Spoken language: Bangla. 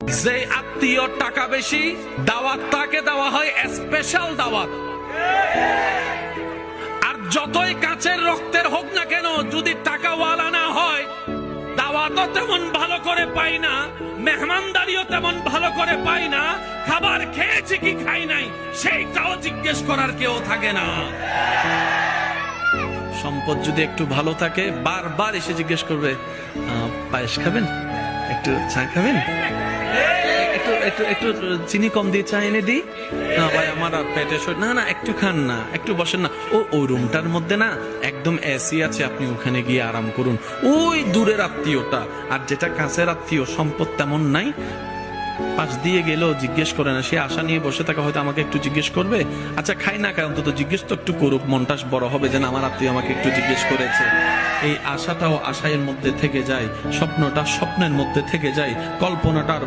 যে আত্মীয় টাকা বেশি, দাওয়াত তাকে দেওয়া হয় স্পেশাল দাওয়াত। আর যতই কাছের রক্তের হোক না কেন, যদি টাকাওয়ালা না হয়, দাওয়াতও তেমন ভালো করে পাই না, মেহমানদারিও তেমন ভালো করে পাই না, খাবার খেয়েছি কি খাই নাই সেইটাও জিজ্ঞেস করার কেউ থাকে না। সম্পদ যদি একটু ভালো থাকে, বারবার এসে জিজ্ঞেস করবে, পায়েস খাবেন, একটু চা খাবেন, একটু একটু একটু চিনি কম দিয়ে চা এনে দিই, না ভাই আমার আর পেটে না না একটু খান না, একটু বসেন না, ওই রুমটার মধ্যে না একদম এসি আছে, আপনি ওখানে গিয়ে আরাম করুন। ওই দূরের আত্মীয়টা। আর যেটা কাছের আত্মীয়, সম্পদ তেমন নাই, পাশ দিয়ে গেলেও জিজ্ঞেস করে না, সে আশা নিয়ে বসে থাকে হয়তো আমাকে একটু জিজ্ঞেস করবে, আচ্ছা খাই না খাই অন্তত জিজ্ঞেস তো একটু করুক, মনটা বড় হবে যেন আমার আত্মীয় আমাকে একটু জিজ্ঞেস করেছে। এই আশাটাও আশায়ের মধ্যে থেকে যায়, স্বপ্নটা স্বপ্নের মধ্যে থেকে যায়, কল্পনাটার